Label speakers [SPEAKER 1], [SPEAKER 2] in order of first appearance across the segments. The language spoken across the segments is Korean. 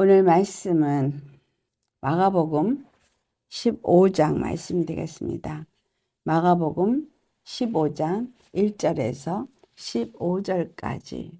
[SPEAKER 1] 오늘 말씀은 마가복음 15장 말씀이 되겠습니다. 마가복음 15장 1절에서 15절까지.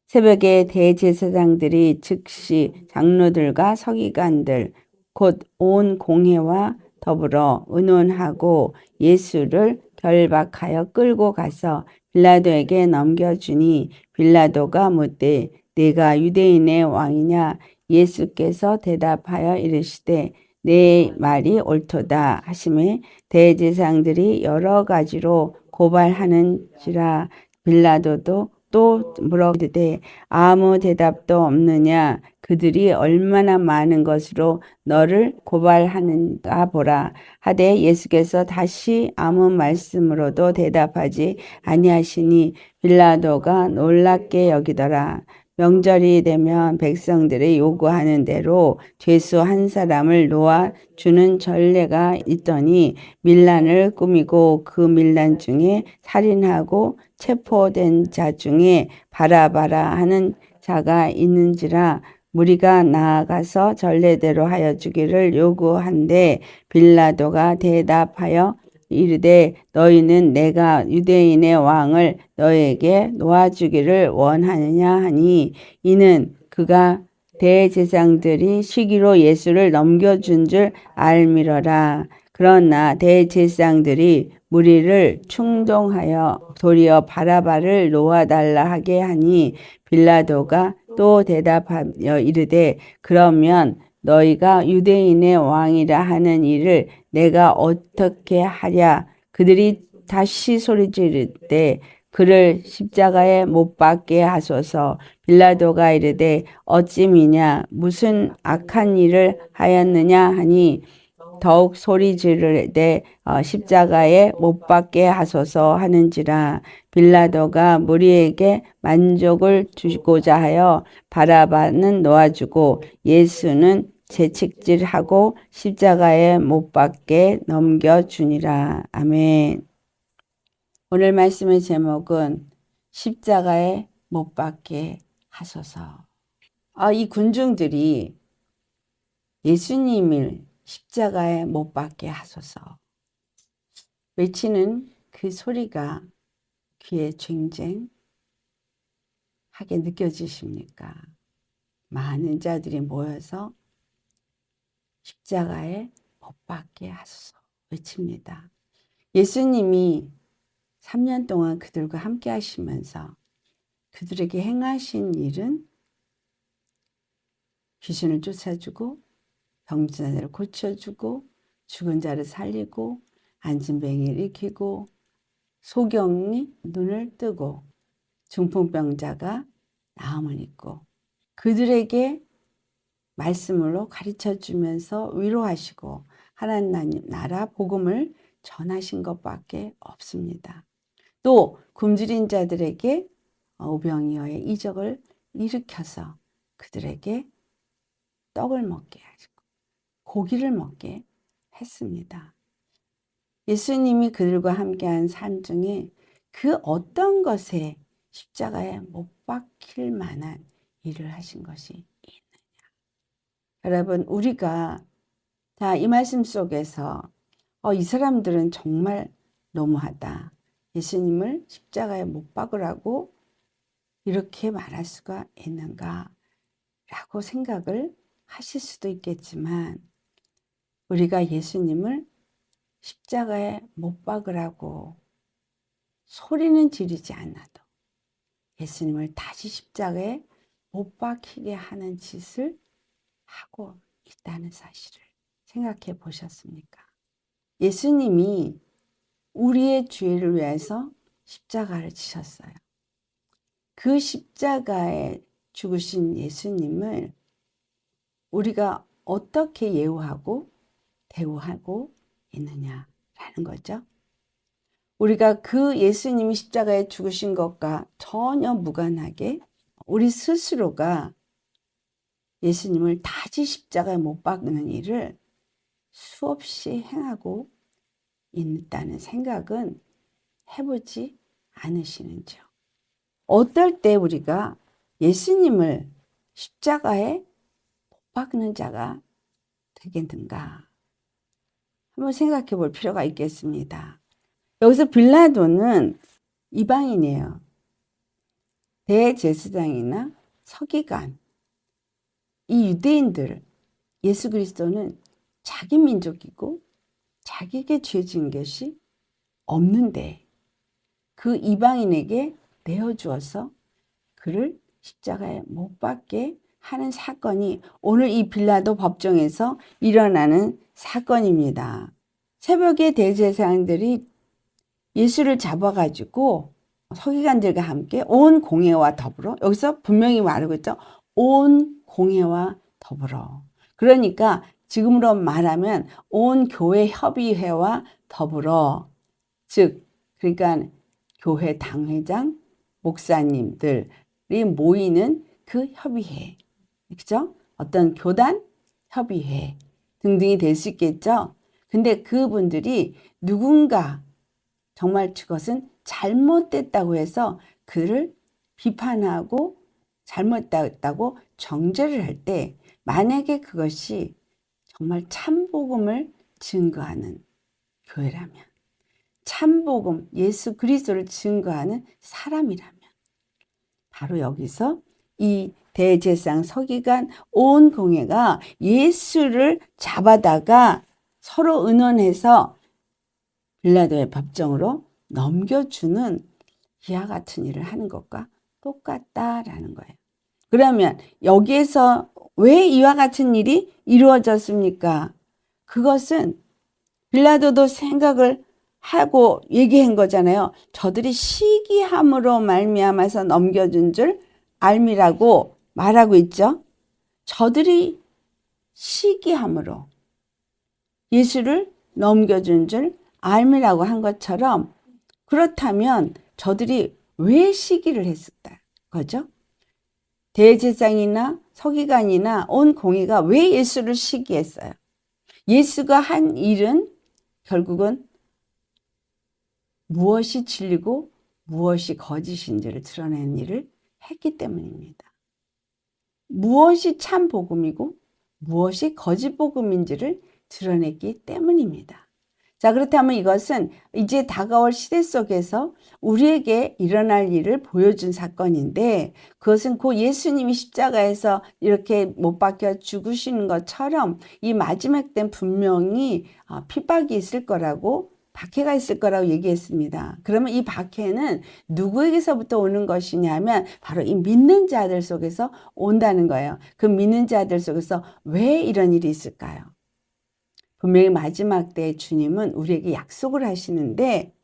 [SPEAKER 1] 새벽에 대제사장들이 즉시 장로들과 서기관들 곧 온 공회와 더불어 의논하고 예수를 결박하여 끌고 가서 빌라도에게 넘겨주니 빌라도가 묻되 네가 유대인의 왕이냐? 예수께서 대답하여 이르시되 내 말이 옳도다 하시매 대제사장들이 여러 가지로 고발하는지라. 빌라도도 또 물어보되 아무 대답도 없느냐? 그들이 얼마나 많은 것으로 너를 고발하는가 보라 하되 예수께서 다시 아무 말씀으로도 대답하지 아니하시니 빌라도가 놀랍게 여기더라. 명절이 되면 백성들이 요구하는 대로 죄수 한 사람을 놓아 주는 전례가 있더니 밀란을 꾸미고 그 밀란 중에 살인하고 체포된 자 중에 바라바라 하는 자가 있는지라. 무리가 나아가서 전례대로 하여 주기를 요구한데 빌라도가 대답하여 이르되 너희는 내가 유대인의 왕을 너에게 놓아주기를 원하느냐 하니 이는 그가 대제사장들이 시기로 예수를 넘겨준 줄 알미러라. 그러나 대제사장들이 무리를 충동하여 도리어 바라바를 놓아달라 하게 하니 빌라도가 또 대답하여 이르되 그러면 너희가 유대인의 왕이라 하는 일을 내가 어떻게 하랴? 그들이 다시 소리 지르되 그를 십자가에 못 박게 하소서. 빌라도가 이르되 어찌미냐? 무슨 악한 일을 하였느냐 하니 더욱 소리 지르되 십자가에 못 박게 하소서 하는지라. 빌라도가 무리에게 만족을 주고자 하여 바라바는 놓아주고 예수는 채찍질하고 십자가에 못 박게 넘겨주니라. 아멘. 오늘 말씀의 제목은 십자가에 못 박게 하소서. 이 군중들이 예수님을 십자가에 못 박게 하소서 외치는 그 소리가 귀에 쟁쟁하게 느껴지십니까? 많은 자들이 모여서 십자가에 못 박게 하소서 외칩니다. 예수님이 3년 동안 그들과 함께 하시면서 그들에게 행하신 일은 귀신을 쫓아주고 병든 자를 고쳐주고 죽은 자를 살리고 앉은 뱅이를 일으키고 소경이 눈을 뜨고 중풍병자가 나음을 입고 그들에게 말씀으로 가르쳐주면서 위로하시고 하나님 나라 복음을 전하신 것밖에 없습니다. 또 굶주린 자들에게 오병이어의 이적을 일으켜서 그들에게 떡을 먹게 하시고 고기를 먹게 했습니다. 예수님이 그들과 함께한 삶 중에 그 어떤 것에 십자가에 못 박힐 만한 일을 하신 것이 있느냐. 여러분 우리가 이 말씀 속에서 이 사람들은 정말 너무하다. 예수님을 십자가에 못 박으라고 이렇게 말할 수가 있는가 라고 생각을 하실 수도 있겠지만 우리가 예수님을 십자가에 못 박으라고 소리는 지르지 않아도 예수님을 다시 십자가에 못 박히게 하는 짓을 하고 있다는 사실을 생각해 보셨습니까? 예수님이 우리의 죄를 위해서 십자가를 지셨어요. 그 십자가에 죽으신 예수님을 우리가 어떻게 예우하고 대우하고 있느냐라는 거죠. 우리가 그 예수님이 십자가에 죽으신 것과 전혀 무관하게 우리 스스로가 예수님을 다시 십자가에 못 박는 일을 수없이 행하고 있다는 생각은 해보지 않으시는지요? 어떨 때 우리가 예수님을 십자가에 박는 자가 되겠는가? 한번 생각해 볼 필요가 있겠습니다. 여기서 빌라도는 이방인이에요. 대제사장이나 서기관, 이 유대인들, 예수 그리스도는 자기 민족이고 자기에게 죄 지은 것이 없는데 그 이방인에게 내어주어서 그를 십자가에 못 박게 하는 사건이 오늘 이 빌라도 법정에서 일어나는 사건입니다. 새벽에 대제사장들이 예수를 잡아가지고 서기관들과 함께 온 공회와 더불어, 여기서 분명히 말하고 있죠. 온 공회와 더불어. 그러니까 지금으로 말하면 온 교회 협의회와 더불어, 즉 그러니까 교회 당회장, 목사님들이 모이는 그 협의회, 그죠? 어떤 교단 협의회 등등이 될 수 있겠죠. 근데 그분들이 누군가 정말 그것은 잘못됐다고 해서 그를 비판하고 잘못됐다고 정죄를 할 때, 만약에 그것이 정말 참복음을 증거하는 교회라면, 참복음 예수 그리스도를 증거하는 사람이라면, 바로 여기서 이 대제사장 서기관 온 공회가 예수를 잡아다가 서로 의논해서 빌라도의 법정으로 넘겨주는 이와 같은 일을 하는 것과 똑같다라는 거예요. 그러면 여기에서 왜 이와 같은 일이 이루어졌습니까? 그것은 빌라도도 생각을 하고 얘기한 거잖아요. 저들이 시기함으로 말미암아서 넘겨준 줄 알미라고 말하고 있죠. 저들이 시기함으로 예수를 넘겨준 줄 알미라고 한 것처럼, 그렇다면 저들이 왜 시기를 했을까? 거죠? 대제사장이나 서기관이나 온 공회가 왜 예수를 시기했어요? 예수가 한 일은 결국은 무엇이 진리고 무엇이 거짓인지를 드러내는 일을 했기 때문입니다. 무엇이 참 복음이고 무엇이 거짓 복음인지를 드러냈기 때문입니다. 자, 그렇다면 이것은 이제 다가올 시대 속에서 우리에게 일어날 일을 보여준 사건인데, 그것은 곧 예수님이 십자가에서 이렇게 못 박혀 죽으시는 것처럼 이 마지막 때는 분명히 핍박이 있을 거라고, 박해가 있을 거라고 얘기했습니다. 그러면 이 박해는 누구에게서부터 오는 것이냐면 바로 이 믿는 자들 속에서 온다는 거예요. 그 믿는 자들 속에서 왜 이런 일이 있을까요? 분명히 마지막 때 주님은 우리에게 약속을 하시는데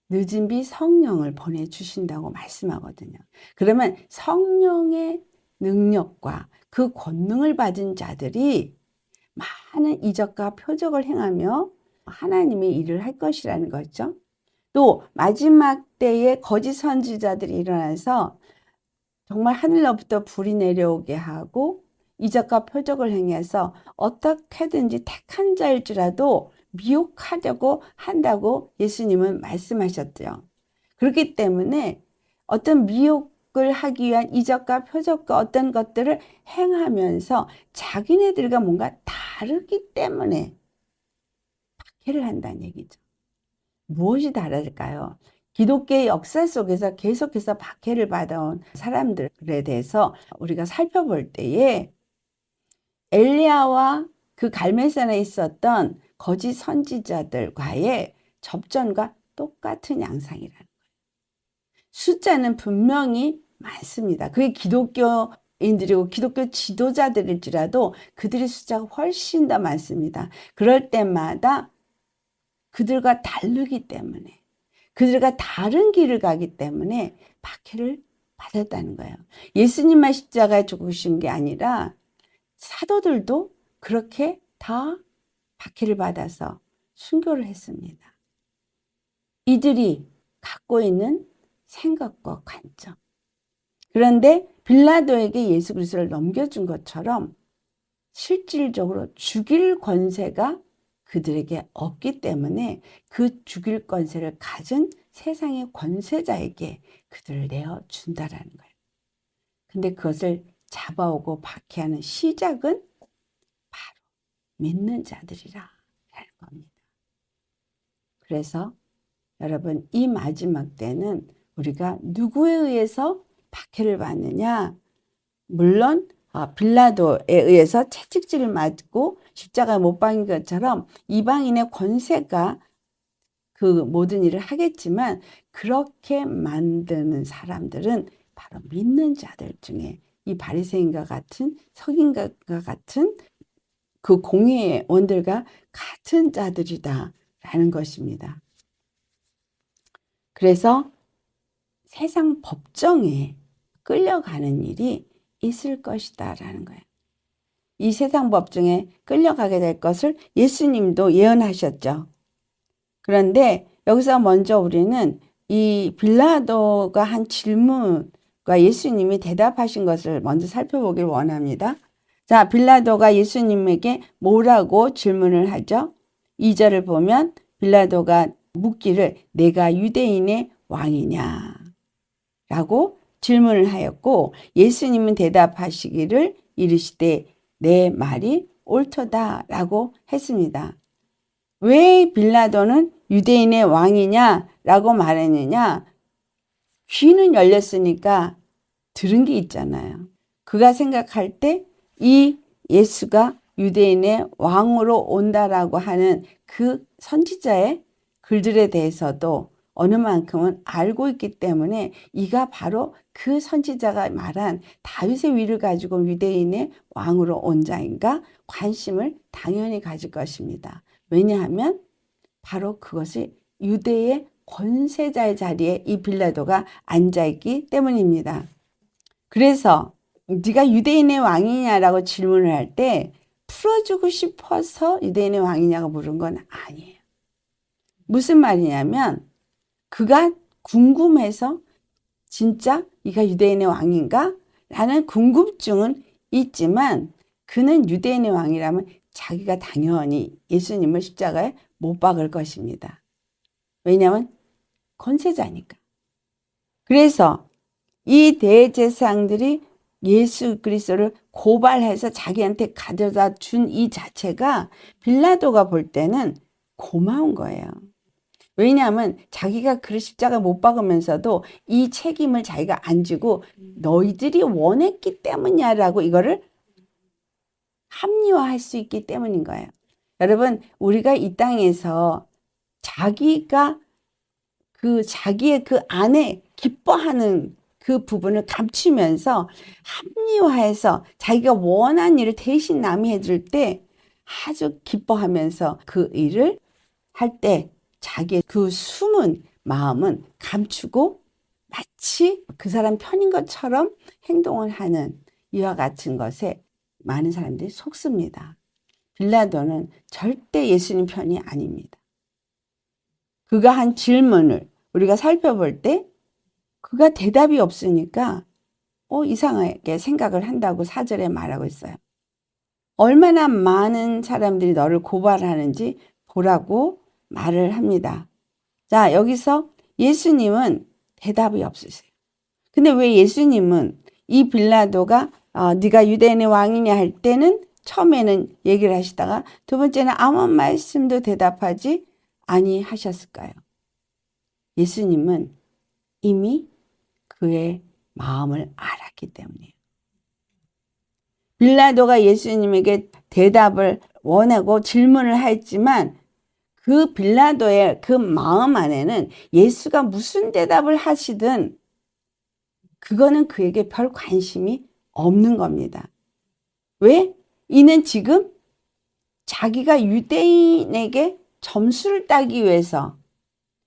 [SPEAKER 1] 늦은 비 성령을 보내주신다고 말씀하거든요. 그러면 성령의 능력과 그 권능을 받은 자들이 많은 이적과 표적을 행하며 하나님의 일을 할 것이라는 거죠. 또 마지막 때에 거짓 선지자들이 일어나서 정말 하늘로부터 불이 내려오게 하고 이적과 표적을 행해서 어떻게든지 택한 자일지라도 미혹하려고 한다고 예수님은 말씀하셨죠. 그렇기 때문에 어떤 미혹을 하기 위한 이적과 표적과 어떤 것들을 행하면서 자기네들과 뭔가 다르기 때문에 박해를 한다는 얘기죠. 무엇이 다를까요? 기독교의 역사 속에서 계속해서 박해를 받아온 사람들에 대해서 우리가 살펴볼 때에 엘리야와 그 갈멜산에 있었던 거짓 선지자들과의 접전과 똑같은 양상이라는 거예요. 숫자는 분명히 많습니다. 그게 기독교인들이고 기독교 지도자들일지라도 그들의 숫자가 훨씬 더 많습니다. 그럴 때마다 그들과 다르기 때문에, 그들과 다른 길을 가기 때문에 박해를 받았다는 거예요. 예수님만 십자가에 죽으신 게 아니라 사도들도 그렇게 다 박해를 받아서 순교를 했습니다. 이들이 갖고 있는 생각과 관점. 그런데 빌라도에게 예수 그리스도를 넘겨준 것처럼 실질적으로 죽일 권세가 그들에게 없기 때문에 그 죽일 권세를 가진 세상의 권세자에게 그들을 내어준다라는 거예요. 근데 그것을 잡아오고 박해하는 시작은 바로 믿는 자들이라 라는 겁니다. 그래서 여러분, 이 마지막 때는 우리가 누구에 의해서 박해를 받느냐? 물론 빌라도에 의해서 채찍질을 맞고 십자가에 못 박힌 것처럼 이방인의 권세가 그 모든 일을 하겠지만, 그렇게 만드는 사람들은 바로 믿는 자들 중에 이 바리새인과 같은 서기관과 같은 그 공의의 원들과 같은 자들이다 라는 것입니다. 그래서 세상 법정에 끌려가는 일이 있을 것이다 라는 거예요. 이 세상 법정에 끌려가게 될 것을 예수님도 예언하셨죠. 그런데 여기서 먼저 우리는 이 빌라도가 한 질문과 예수님이 대답하신 것을 먼저 살펴보길 원합니다. 자, 빌라도가 예수님에게 뭐라고 질문을 하죠? 2절을 보면 빌라도가 묻기를 내가 유대인의 왕이냐? 라고 질문을 하였고, 예수님은 대답하시기를 이르시되 내 말이 옳도다 라고 했습니다. 왜 빌라도는 유대인의 왕이냐 라고 말했느냐? 귀는 열렸으니까 들은 게 있잖아요. 그가 생각할 때 이 예수가 유대인의 왕으로 온다라고 하는 그 선지자의 글들에 대해서도 어느 만큼은 알고 있기 때문에 이가 바로 그 선지자가 말한 다윗의 위를 가지고 유대인의 왕으로 온 자인가 관심을 당연히 가질 것입니다. 왜냐하면 바로 그것이 유대의 권세자의 자리에 이 빌라도가 앉아있기 때문입니다. 그래서 네가 유대인의 왕이냐라고 질문을 할 때 풀어주고 싶어서 유대인의 왕이냐고 물은 건 아니에요. 무슨 말이냐면 그가 궁금해서 진짜 네가 유대인의 왕인가? 라는 궁금증은 있지만 그는 유대인의 왕이라면 자기가 당연히 예수님을 십자가에 못 박을 것입니다. 왜냐하면 권세자니까. 그래서 이 대제사장들이 예수 그리스도를 고발해서 자기한테 가져다 준 이 자체가 빌라도가 볼 때는 고마운 거예요. 왜냐하면 자기가 그 십자가 못 박으면서도 이 책임을 자기가 안 지고 너희들이 원했기 때문이야라고 이거를 합리화할 수 있기 때문인 거예요. 여러분, 우리가 이 땅에서 자기가 자기의 그 안에 기뻐하는 그 부분을 감추면서 합리화해서 자기가 원한 일을 대신 남이 해줄 때 아주 기뻐하면서 그 일을 할 때 자기의 그 숨은 마음은 감추고 마치 그 사람 편인 것처럼 행동을 하는 이와 같은 것에 많은 사람들이 속습니다. 빌라도는 절대 예수님 편이 아닙니다. 그가 한 질문을 우리가 살펴볼 때 그가 대답이 없으니까 이상하게 생각을 한다고 4절에 말하고 있어요. 얼마나 많은 사람들이 너를 고발하는지 보라고 말을 합니다. 자, 여기서 예수님은 대답이 없으세요. 근데 왜 예수님은 이 빌라도가 네가 유대인의 왕이냐 할 때는 처음에는 얘기를 하시다가 두 번째는 아무 말씀도 대답하지 아니하셨을까요? 예수님은 이미 그의 마음을 알았기 때문이에요. 빌라도가 예수님에게 대답을 원하고 질문을 했지만 그 빌라도의 그 마음 안에는 예수가 무슨 대답을 하시든 그거는 그에게 별 관심이 없는 겁니다. 왜? 이는 지금 자기가 유대인에게 점수를 따기 위해서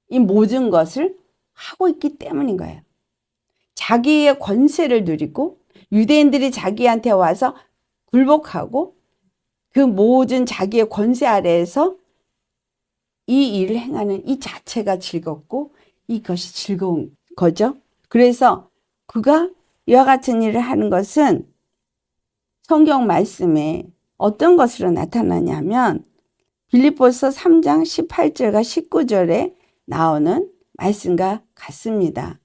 [SPEAKER 1] 이 모든 것을 하고 있기 때문인 거예요. 자기의 권세를 누리고 유대인들이 자기한테 와서 굴복하고 그 모든 자기의 권세 아래에서 이 일을 행하는 이 자체가 즐겁고 이것이 즐거운 거죠. 그래서 그가 이와 같은 일을 하는 것은 성경 말씀에 어떤 것으로 나타나냐면 빌립보서 3장 18절과 19절에 나오는 말씀과 같습니다.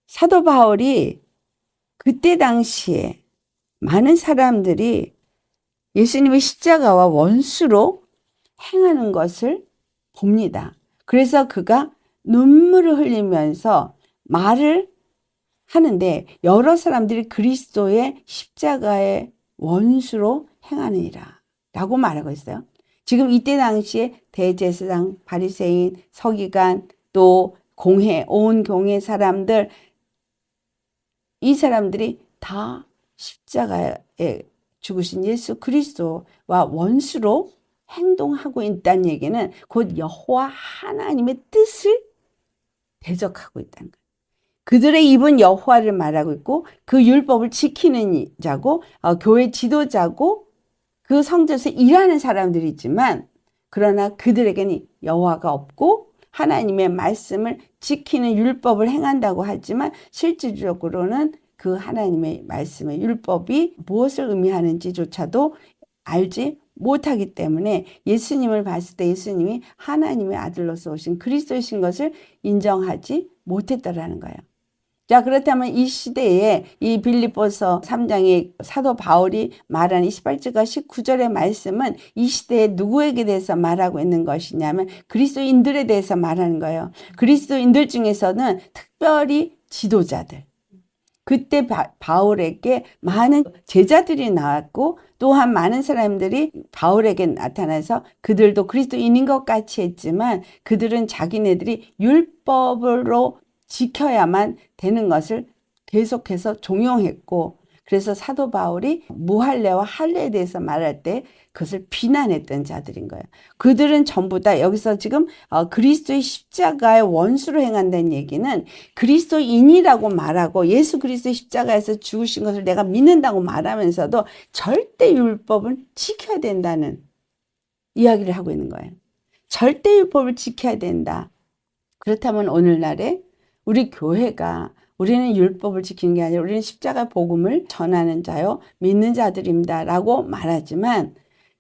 [SPEAKER 1] 사도 바울이 그때 당시에 많은 사람들이 예수님의 십자가와 원수로 행하는 것을 봅니다. 그래서 그가 눈물을 흘리면서 말을 하는데 여러 사람들이 그리스도의 십자가의 원수로 행하느니라 라고 말하고 있어요. 지금 이때 당시에 대제사장, 바리새인, 서기관, 또 공회, 온 공회 사람들, 이 사람들이 다 십자가에 죽으신 예수 그리스도와 원수로 행동하고 있다는 얘기는 곧 여호와 하나님의 뜻을 대적하고 있다는 거예요. 그들의 입은 여호와를 말하고 있고 그 율법을 지키는 자고 교회 지도자고 그 성전에서 일하는 사람들이지만, 그러나 그들에게는 여호와가 없고 하나님의 말씀을 지키는 율법을 행한다고 하지만 실질적으로는 그 하나님의 말씀의 율법이 무엇을 의미하는지조차도 알지 못하기 때문에 예수님을 봤을 때 예수님이 하나님의 아들로서 오신 그리스도이신 것을 인정하지 못했다라는 거예요. 자, 그렇다면 이 시대에 이 빌립보서 3장의 사도 바울이 말하는 18절과 19절의 말씀은 이 시대에 누구에게 대해서 말하고 있는 것이냐면 그리스도인들에 대해서 말하는 거예요. 그리스도인들 중에서는 특별히 지도자들. 그때 바울에게 많은 제자들이 나왔고 또한 많은 사람들이 바울에게 나타나서 그들도 그리스도인인 것 같이 했지만 그들은 자기네들이 율법으로 지켜야만 되는 것을 계속해서 종용했고, 그래서 사도 바울이 무할례와 할례에 대해서 말할 때 그것을 비난했던 자들인 거예요. 그들은 전부 다 여기서 지금 그리스도의 십자가의 원수로 행한다는 얘기는 그리스도인이라고 말하고 예수 그리스도의 십자가에서 죽으신 것을 내가 믿는다고 말하면서도 절대 율법은 지켜야 된다는 이야기를 하고 있는 거예요. 절대 율법을 지켜야 된다. 그렇다면 오늘날에 우리 교회가 우리는 율법을 지키는 게 아니라 우리는 십자가 복음을 전하는 자요 믿는 자들입니다 라고 말하지만,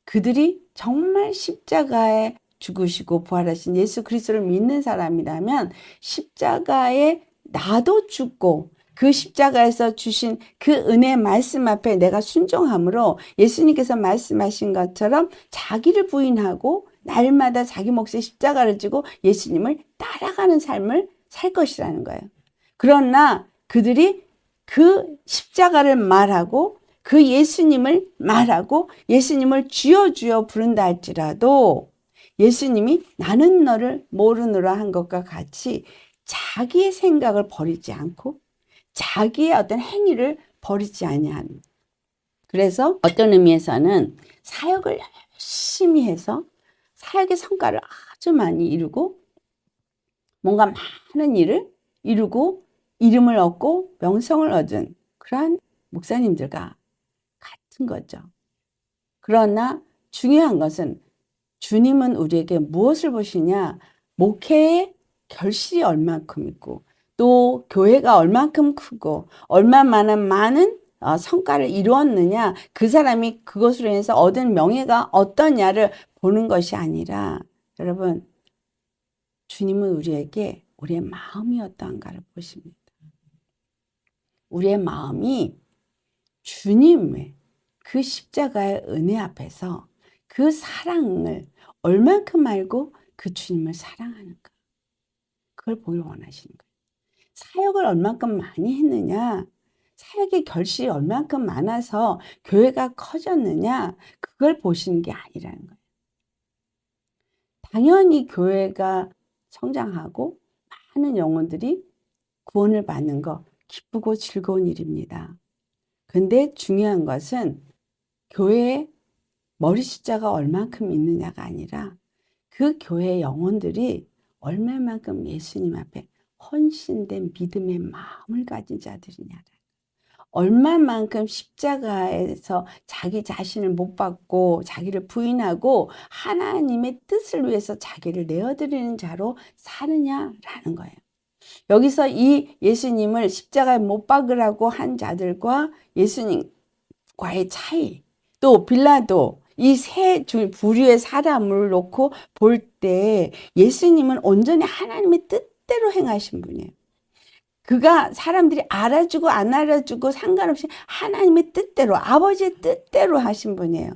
[SPEAKER 1] 그들이 정말 십자가에 죽으시고 부활하신 예수 그리스도를 믿는 사람이라면 십자가에 나도 죽고 그 십자가에서 주신 그 은혜의 말씀 앞에 내가 순종함으로 예수님께서 말씀하신 것처럼 자기를 부인하고 날마다 자기 몫의 십자가를 지고 예수님을 따라가는 삶을 살 것이라는 거예요. 그러나 그들이 그 십자가를 말하고 그 예수님을 말하고 예수님을 주여 주여 부른다 할지라도 예수님이 나는 너를 모르노라 한 것과 같이 자기의 생각을 버리지 않고 자기의 어떤 행위를 버리지 아니하는. 그래서 어떤 의미에서는 사역을 열심히 해서 사역의 성과를 아주 많이 이루고 뭔가 많은 일을 이루고 이름을 얻고 명성을 얻은 그러한 목사님들과 같은 거죠. 그러나 중요한 것은 주님은 우리에게 무엇을 보시냐? 목회의 결실이 얼만큼 있고 또 교회가 얼만큼 크고 얼마나 많은 성과를 이루었느냐, 그 사람이 그것으로 인해서 얻은 명예가 어떠냐를 보는 것이 아니라, 여러분, 주님은 우리에게 우리의 마음이 어떠한가를 보십니다. 우리의 마음이 주님의 그 십자가의 은혜 앞에서 그 사랑을 얼만큼 알고 그 주님을 사랑하는가, 그걸 보기 원하시는 거예요. 사역을 얼만큼 많이 했느냐, 사역의 결실이 얼만큼 많아서 교회가 커졌느냐, 그걸 보시는 게 아니라는 거예요. 당연히 교회가 성장하고 많은 영혼들이 구원을 받는 거 기쁘고 즐거운 일입니다. 근데 중요한 것은 교회에 머리 숫자가 얼만큼 있느냐가 아니라 그 교회 영혼들이 얼마만큼 예수님 앞에 헌신된 믿음의 마음을 가진 자들이냐, 얼마만큼 십자가에서 자기 자신을 못 받고 자기를 부인하고 하나님의 뜻을 위해서 자기를 내어드리는 자로 사느냐라는 거예요. 여기서 이 예수님을 십자가에 못 박으라고 한 자들과 예수님과의 차이, 또 빌라도, 이 세 부류의 사람을 놓고 볼 때 예수님은 온전히 하나님의 뜻대로 행하신 분이에요. 그가 사람들이 알아주고 안 알아주고 상관없이 하나님의 뜻대로, 아버지의 뜻대로 하신 분이에요.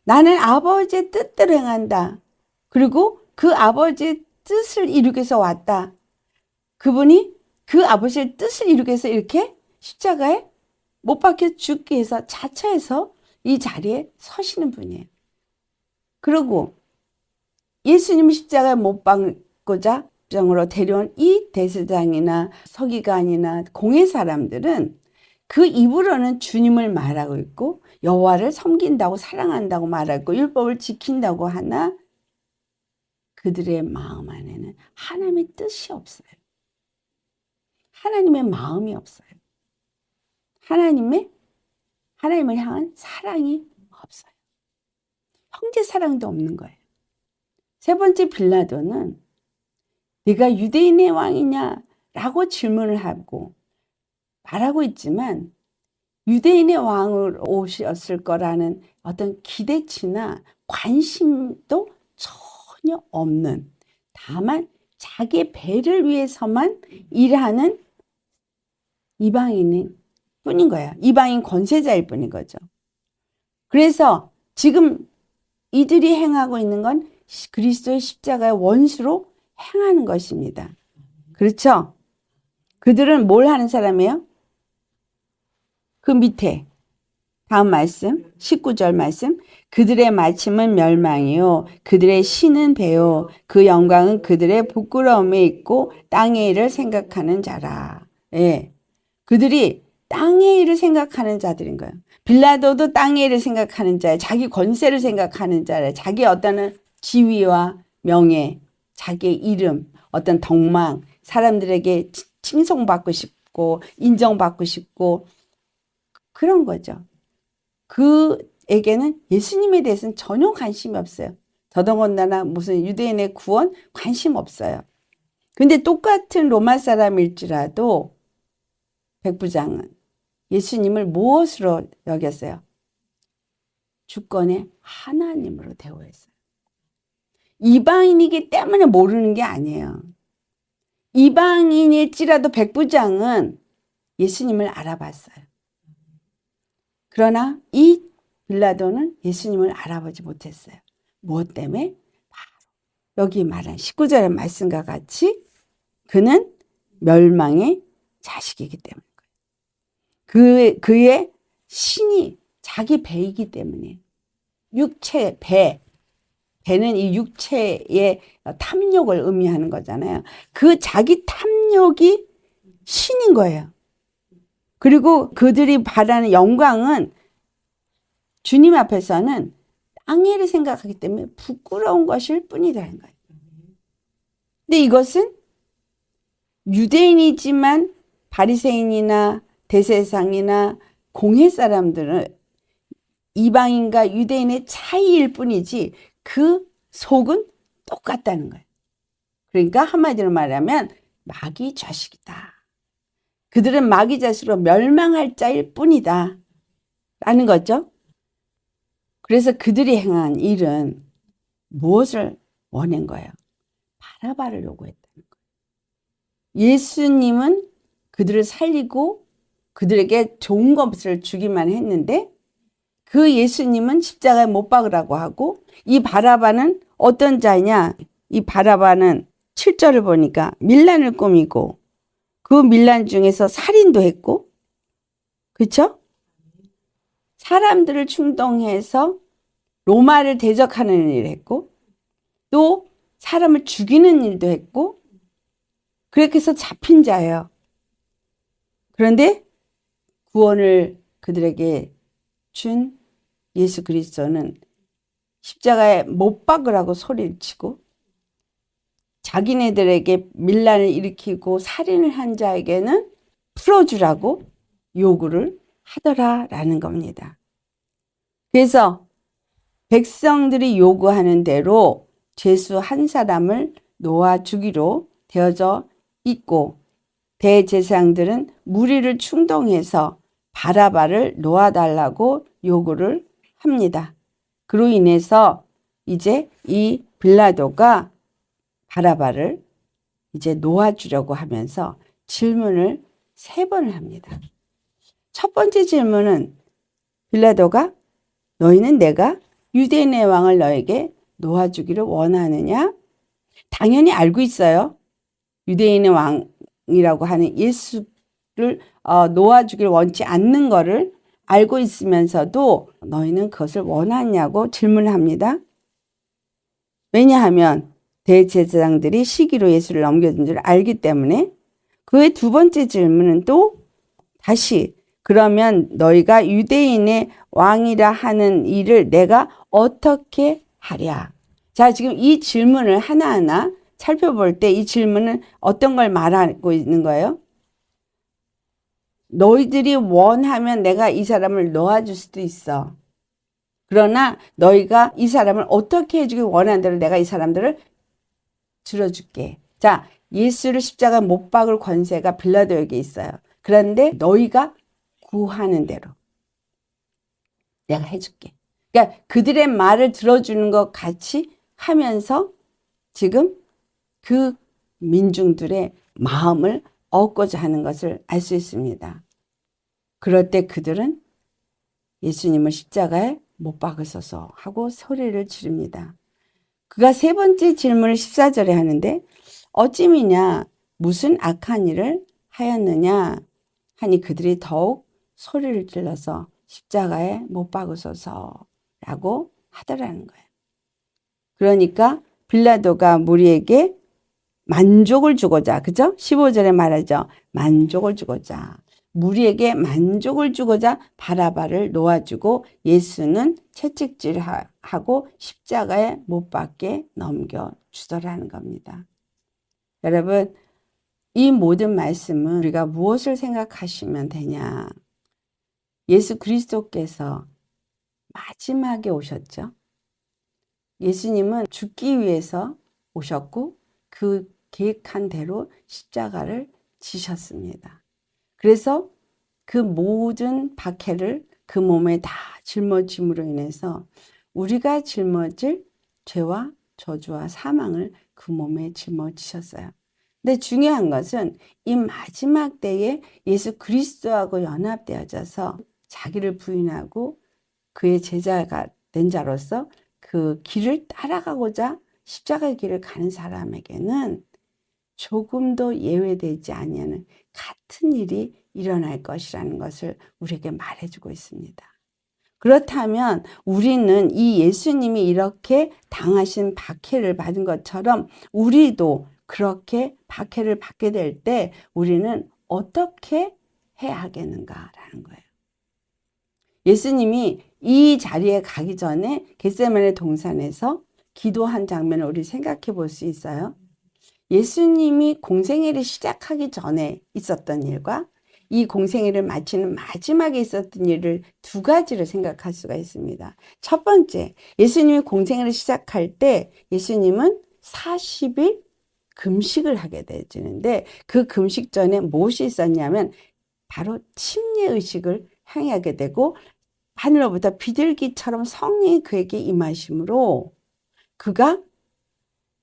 [SPEAKER 1] 나는 아버지의 뜻대로 행한다. 그리고 그 아버지의 뜻을 이루기 위해서 왔다. 그분이 그 아버지의 뜻을 이루기 위해서 이렇게 십자가에 못 박혀 죽기 위해서 자처해서 이 자리에 서시는 분이에요. 그리고 예수님이 십자가에 못 박고자 정으로 데려온 이 대제사장이나 서기관이나 공회 사람들은 그 입으로는 주님을 말하고 있고 여호와를 섬긴다고 사랑한다고 말하고 율법을 지킨다고 하나 그들의 마음 안에는 하나님의 뜻이 없어요. 하나님의 마음이 없어요. 하나님을 향한 사랑이 없어요. 형제 사랑도 없는 거예요. 세 번째 빌라도는 네가 유대인의 왕이냐? 라고 질문을 하고 말하고 있지만 유대인의 왕으로 오셨을 거라는 어떤 기대치나 관심도 전혀 없는, 다만 자기의 배를 위해서만 일하는 이방인인 뿐인 거예요. 이방인 권세자일 뿐인 거죠. 그래서 지금 이들이 행하고 있는 건 그리스도의 십자가의 원수로 행하는 것입니다. 그렇죠? 그들은 뭘 하는 사람이에요? 그 밑에 다음 말씀 19절 말씀 그들의 마침은 멸망이요 그들의 신은 배요 그 영광은 그들의 부끄러움에 있고 땅의 일을 생각하는 자라. 예, 그들이 땅의 일을 생각하는 자들인 거예요. 빌라도도 땅의 일을 생각하는 자예요. 자기 권세를 생각하는 자예요. 자기 어떤 지위와 명예, 자기의 이름, 어떤 덕망, 사람들에게 칭송받고 싶고 인정받고 싶고 그런 거죠. 그에게는 예수님에 대해서는 전혀 관심이 없어요. 더더군다나 무슨 유대인의 구원 관심 없어요. 근데 똑같은 로마 사람일지라도 백부장은 예수님을 무엇으로 여겼어요? 주권의 하나님으로 대우했어요. 이방인이기 때문에 모르는 게 아니에요. 이방인일지라도 백부장은 예수님을 알아봤어요. 그러나 이 빌라도는 예수님을 알아보지 못했어요. 무엇 때문에? 바로 여기 말한 19절의 말씀과 같이 그는 멸망의 자식이기 때문인 거예요. 그의 신이 자기 배이기 때문에 육체 배는 이 육체의 탐욕을 의미하는 거잖아요. 그 자기 탐욕이 신인 거예요. 그리고 그들이 바라는 영광은 주님 앞에서는 땅의 일을 생각하기 때문에 부끄러운 것일 뿐이라는 거예요. 근데 이것은 유대인이지만 바리새인이나 대제사장이나 공회 사람들은 이방인과 유대인의 차이일 뿐이지 그 속은 똑같다는 거예요. 그러니까 한마디로 말하면 마귀 자식이다. 그들은 마귀 자식으로 멸망할 자일 뿐이다. 라는 거죠. 그래서 그들이 행한 일은 무엇을 원한 거예요? 바라바를 요구했다는 거예요. 예수님은 그들을 살리고 그들에게 좋은 것을 주기만 했는데 그 예수님은 십자가에 못 박으라고 하고 이 바라바는 어떤 자냐? 이 바라바는 7절을 보니까 밀란을 꾸미고 그 밀란 중에서 살인도 했고 그렇죠? 사람들을 충동해서 로마를 대적하는 일을 했고 또 사람을 죽이는 일도 했고 그렇게 해서 잡힌 자예요. 그런데 구원을 그들에게 준 예수 그리스도는 십자가에 못 박으라고 소리를 치고 자기네들에게 밀란을 일으키고 살인을 한 자에게는 풀어주라고 요구를 하더라라는 겁니다. 그래서 백성들이 요구하는 대로 죄수 한 사람을 놓아 주기로 되어져 있고 대제사장들은 무리를 충동해서 바라바를 놓아달라고 요구를 합니다. 그로 인해서 이제 이 빌라도가 바라바를 이제 놓아주려고 하면서 질문을 3번을 합니다. 첫 번째 질문은 빌라도가 너희는 내가 유대인의 왕을 너에게 놓아주기를 원하느냐? 당연히 알고 있어요. 유대인의 왕이라고 하는 예수를 놓아주기를 원치 않는 거를 알고 있으면서도 너희는 그것을 원하냐고 질문을 합니다. 왜냐하면 대제사장들이 시기로 예수를 넘겨준 줄 알기 때문에. 그의 두 번째 질문은 또 다시 그러면 너희가 유대인의 왕이라 하는 일을 내가 어떻게 하랴? 자, 지금 이 질문을 하나하나 살펴볼 때 이 질문은 어떤 걸 말하고 있는 거예요? 너희들이 원하면 내가 이 사람을 놓아줄 수도 있어. 그러나 너희가 이 사람을 어떻게 해주기 원하는 대로 내가 이 사람들을 들어줄게. 자, 예수를 십자가 못 박을 권세가 빌라도에게 있어요. 그런데 너희가 구하는 대로 내가 해줄게. 그러니까 그들의 말을 들어주는 것 같이 하면서 지금 그 민중들의 마음을 얻고자 하는 것을 알 수 있습니다. 그럴 때 그들은 예수님을 십자가에 못 박으소서 하고 소리를 지릅니다. 그가 세 번째 질문을 14절에 하는데 어찌미냐 무슨 악한 일을 하였느냐 하니 그들이 더욱 소리를 질러서 십자가에 못 박으소서라고 하더라는 거예요. 그러니까 빌라도가 무리에게 만족을 주고자, 그죠? 15절에 말하죠. 만족을 주고자. 무리에게 만족을 주고자 바라바를 놓아주고 예수는 채찍질하고 십자가에 못 박게 넘겨주더라는 겁니다. 여러분, 이 모든 말씀은 우리가 무엇을 생각하시면 되냐? 예수 그리스도께서 마지막에 오셨죠. 예수님은 죽기 위해서 오셨고 그 계획한 대로 십자가를 지셨습니다. 그래서 그 모든 박해를 그 몸에 다 짊어짐으로 인해서 우리가 짊어질 죄와 저주와 사망을 그 몸에 짊어지셨어요. 근데 중요한 것은 이 마지막 때에 예수 그리스도하고 연합되어져서 자기를 부인하고 그의 제자가 된 자로서 그 길을 따라가고자 십자가의 길을 가는 사람에게는 조금도 예외되지 아니하는 같은 일이 일어날 것이라는 것을 우리에게 말해주고 있습니다. 그렇다면 우리는 이 예수님이 이렇게 당하신 박해를 받은 것처럼 우리도 그렇게 박해를 받게 될 때 우리는 어떻게 해야 하겠는가라는 거예요. 예수님이 이 자리에 가기 전에 겟세마네 동산에서 기도한 장면을 우리 생각해 볼 수 있어요. 예수님이 공생애를 시작하기 전에 있었던 일과 이 공생애를 마치는 마지막에 있었던 일을 두 가지로 생각할 수가 있습니다. 첫 번째, 예수님이 공생애를 시작할 때 예수님은 40일 금식을 하게 되는데 그 금식 전에 무엇이 있었냐면 바로 침례의식을 행하게 되고 하늘로부터 비둘기처럼 성령이 그에게 임하심으로 그가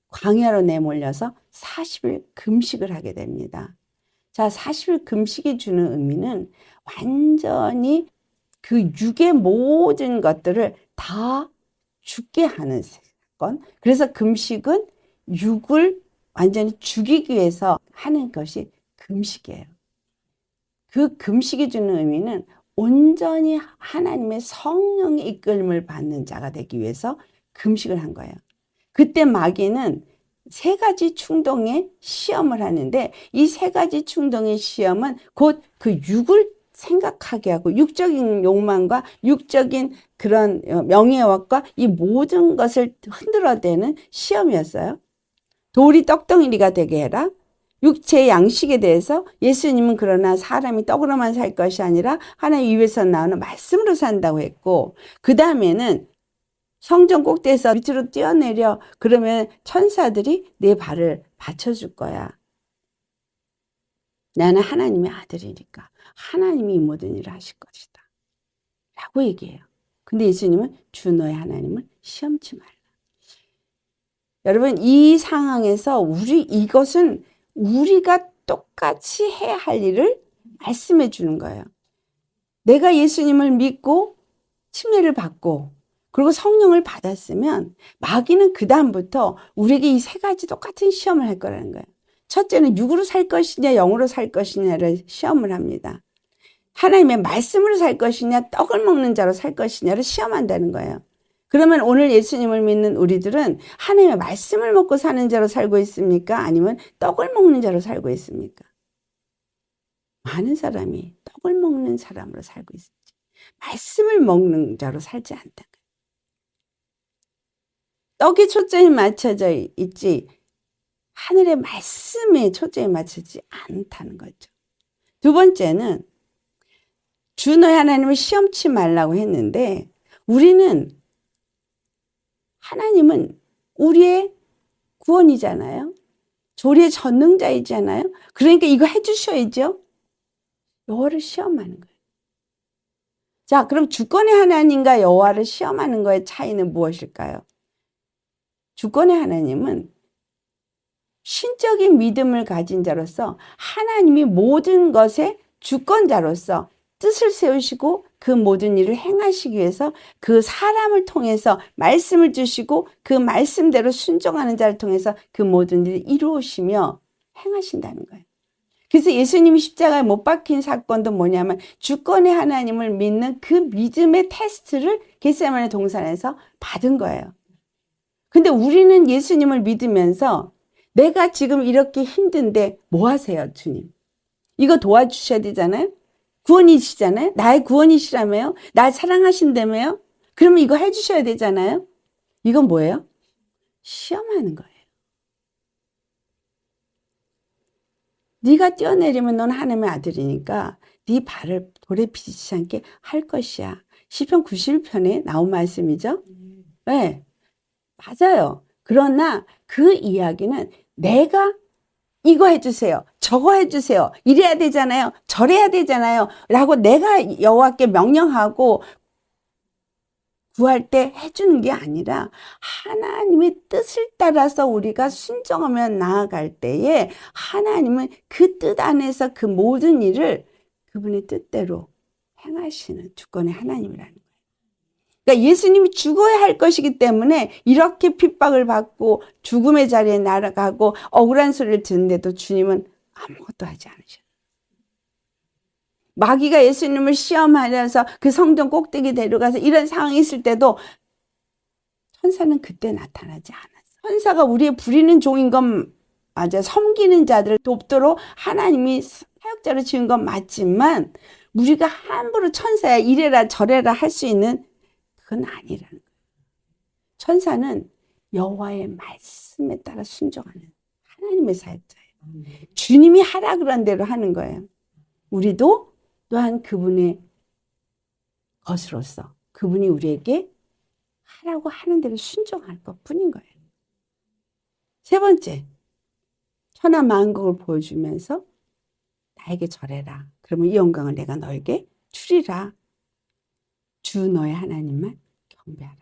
[SPEAKER 1] 광야로 내몰려서 40일 금식을 하게 됩니다. 자, 40일 금식이 주는 의미는 완전히 그 육의 모든 것들을 다 죽게 하는 사건. 그래서 금식은 육을 완전히 죽이기 위해서 하는 것이 금식이에요. 그 금식이 주는 의미는 온전히 하나님의 성령의 이끌림을 받는 자가 되기 위해서 금식을 한 거예요. 그때 마귀는 세 가지 충동의 시험을 하는데 이 세 가지 충동의 시험은 곧 그 육을 생각하게 하고 육적인 욕망과 육적인 그런 명예와 이 모든 것을 흔들어대는 시험이었어요. 돌이 떡덩이리가 되게 해라. 육체의 양식에 대해서 예수님은 그러나 사람이 떡으로만 살 것이 아니라 하나님 입에서 나오는 말씀으로 산다고 했고 그 다음에는 성전 꼭대기에서 밑으로 뛰어내려 그러면 천사들이 내 발을 받쳐줄 거야. 나는 하나님의 아들이니까 하나님이 이 모든 일을 하실 것이다 라고 얘기해요. 근데 예수님은 주 너의 하나님을 시험치 말라. 여러분 이 상황에서 이것은 우리가 똑같이 해야 할 일을 말씀해 주는 거예요. 내가 예수님을 믿고 침례를 받고 그리고 성령을 받았으면 마귀는 그 다음부터 우리에게 이 세 가지 똑같은 시험을 할 거라는 거예요. 첫째는 육으로 살 것이냐 영으로 살 것이냐를 시험을 합니다. 하나님의 말씀으로 살 것이냐 떡을 먹는 자로 살 것이냐를 시험한다는 거예요. 그러면 오늘 예수님을 믿는 우리들은 하나님의 말씀을 먹고 사는 자로 살고 있습니까? 아니면 떡을 먹는 자로 살고 있습니까? 많은 사람이 떡을 먹는 사람으로 살고 있지 말씀을 먹는 자로 살지 않다. 떡에 초점이 맞춰져 있지 하늘의 말씀에 초점이 맞춰지지 않다는 거죠. 두 번째는 주 너희 하나님을 시험치 말라고 했는데 우리는 하나님은 우리의 구원이잖아요. 조리의 전능자이잖아요. 그러니까 이거 해주셔야죠. 여호와를 시험하는 거예요. 자, 그럼 주권의 하나님과 여호와를 시험하는 거의 차이는 무엇일까요? 주권의 하나님은 신적인 믿음을 가진 자로서 하나님이 모든 것의 주권자로서 뜻을 세우시고 그 모든 일을 행하시기 위해서 그 사람을 통해서 말씀을 주시고 그 말씀대로 순종하는 자를 통해서 그 모든 일을 이루시며 행하신다는 거예요. 그래서 예수님이 십자가에 못 박힌 사건도 뭐냐면 주권의 하나님을 믿는 그 믿음의 테스트를 겟세마네 동산에서 받은 거예요. 근데 우리는 예수님을 믿으면서 내가 지금 이렇게 힘든데 뭐 하세요, 주님? 이거 도와주셔야 되잖아요? 구원이시잖아요? 나의 구원이시라며요? 날 사랑하신다며요? 그러면 이거 해주셔야 되잖아요? 이건 뭐예요? 시험하는 거예요. 네가 뛰어내리면 넌 하나님의 아들이니까 네 발을 돌에 비치지 않게 할 것이야. 시편 91편에 나온 말씀이죠? 네, 맞아요. 그러나 그 이야기는 내가 이거 해주세요. 저거 해주세요. 이래야 되잖아요. 저래야 되잖아요. 라고 내가 여호와께 명령하고 구할 때 해주는 게 아니라 하나님의 뜻을 따라서 우리가 순종하며 나아갈 때에 하나님은 그 뜻 안에서 그 모든 일을 그분의 뜻대로 행하시는 주권의 하나님이라는 거예요. 그러니까 예수님이 죽어야 할 것이기 때문에 이렇게 핍박을 받고 죽음의 자리에 날아가고 억울한 소리를 듣는데도 주님은 아무것도 하지 않으셨어요. 마귀가 예수님을 시험하면서 그 성전 꼭대기 데려가서 이런 상황이 있을 때도 천사는 그때 나타나지 않았어요. 천사가 우리의 부리는 종인 건 맞아요. 섬기는 자들을 돕도록 하나님이 사역자로 지은 건 맞지만 우리가 함부로 천사야 이래라 저래라 할 수 있는 그건 아니라는 거예요. 천사는 여호와의 말씀에 따라 순종하는 하나님의 사역자예요. 주님이 하라 그런 대로 하는 거예요. 우리도 또한 그분의 것으로서 그분이 우리에게 하라고 하는 대로 순종할 것뿐인 거예요. 세 번째, 천하만국을 보여주면서 나에게 절해라. 그러면 이 영광을 내가 너에게 주리라. 주 너의 하나님만 경배하라.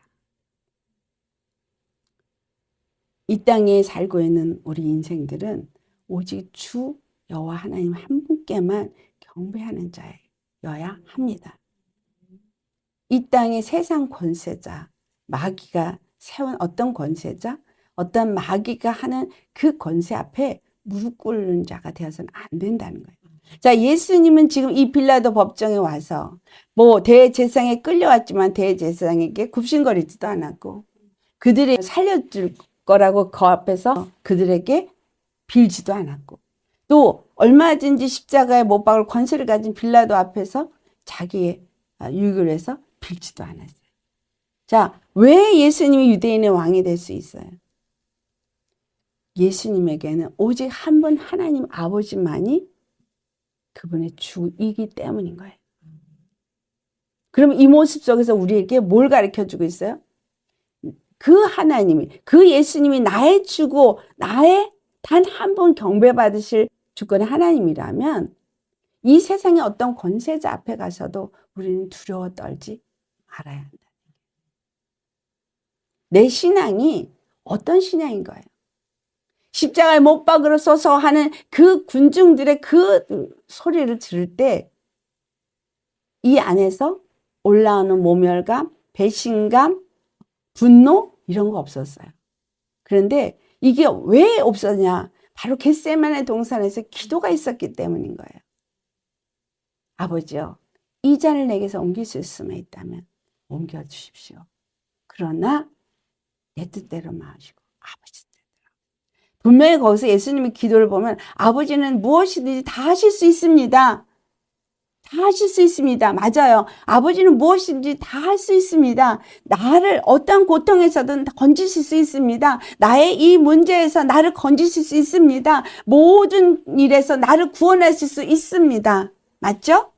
[SPEAKER 1] 이 땅에 살고 있는 우리 인생들은 오직 주 여호와 하나님 한 분께만 경배하는 자여야 합니다. 이 땅의 세상 권세자, 마귀가 세운 어떤 권세자, 어떤 마귀가 하는 그 권세 앞에 무릎 꿇는 자가 되어서는 안 된다는 거예요. 자, 예수님은 지금 이 빌라도 법정에 와서 뭐 대제사장에 끌려왔지만 대제사장에게 굽신거리지도 않았고 그들이 살려줄 거라고 그 앞에서 그들에게 빌지도 않았고 또 얼마든지 십자가에 못 박을 권세를 가진 빌라도 앞에서 자기의 유익을 해서 빌지도 않았어요. 자, 왜 예수님이 유대인의 왕이 될 수 있어요? 예수님에게는 오직 한 분 하나님 아버지만이 그분의 주이기 때문인 거예요. 그럼 이 모습 속에서 우리에게 뭘 가르쳐주고 있어요? 그 하나님이, 그 예수님이 나의 주고 나의 단 한 분 경배받으실 주권의 하나님이라면 이 세상의 어떤 권세자 앞에 가서도 우리는 두려워 떨지 말아야 한다. 내 신앙이 어떤 신앙인 거예요? 십자가에 못 박으러서서 하는 그 군중들의 그 소리를 들을 때 이 안에서 올라오는 모멸감, 배신감, 분노 이런 거 없었어요. 그런데 이게 왜 없었냐? 바로 겟세마네 동산에서 기도가 있었기 때문인 거예요. 아버지요, 이 잔을 내게서 옮길 수 있으면 있다면 옮겨 주십시오. 그러나 내 뜻대로 마시고 아버지 뜻대로. 분명히 거기서 예수님의 기도를 보면 아버지는 무엇이든지 다 하실 수 있습니다. 다 하실 수 있습니다. 맞아요. 아버지는 무엇인지 다 할 수 있습니다. 나를 어떠한 고통에서든 건지실 수 있습니다. 나의 이 문제에서 나를 건지실 수 있습니다. 모든 일에서 나를 구원하실 수 있습니다. 맞죠?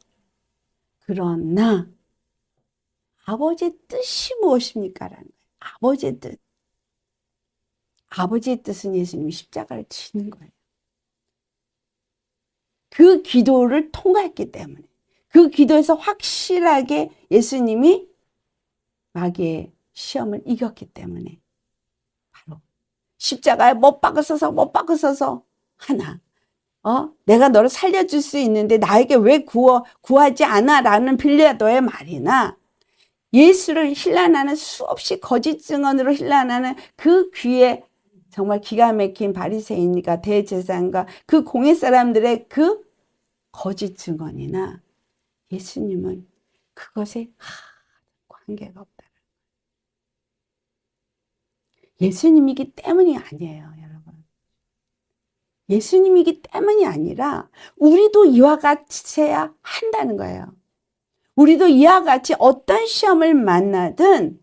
[SPEAKER 1] 그러나 아버지의 뜻이 무엇입니까? 라는 거예요. 아버지의 뜻. 아버지의 뜻은 예수님이 십자가를 지는 거예요. 그 기도를 통과했기 때문에. 그 기도에서 확실하게 예수님이 마귀의 시험을 이겼기 때문에 바로 십자가에 못 박으셔서 하나 내가 너를 살려줄 수 있는데 나에게 왜 구하지 않아? 라는 빌라도의 말이나 예수를 힐난하는 수없이 거짓 증언으로 힐난하는 그 귀에 정말 기가 막힌 바리새인과 대제사장과 그 공회 사람들의 그 거짓 증언이나 예수님은 그것에 관계가 없다. 예수님이기 때문이 아니에요, 여러분. 예수님이기 때문이 아니라 우리도 이와 같이 해야 한다는 거예요. 우리도 이와 같이 어떤 시험을 만나든